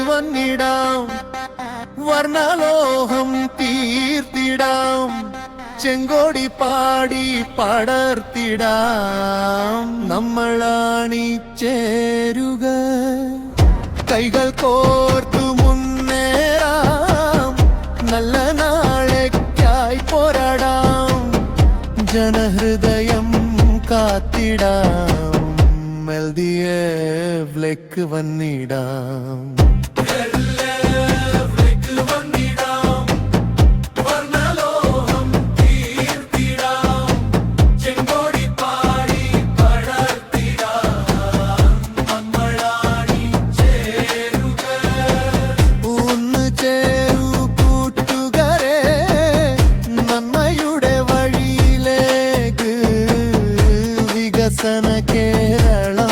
വന്നിടാം വർണ്ണലോഹം തീർത്തിടാം ചെങ്കോടി പാടി പടർത്തിടാം നമ്മളാണി ചേരുക കൈകൾ കോർത്തു മുന്നേറാം നല്ല നാളേക്കായി പോരാടാം ജനഹൃദയം കാത്തിടാം എൽഡിഎഫിലേക്ക് വന്നിടാം വികസന കേരളം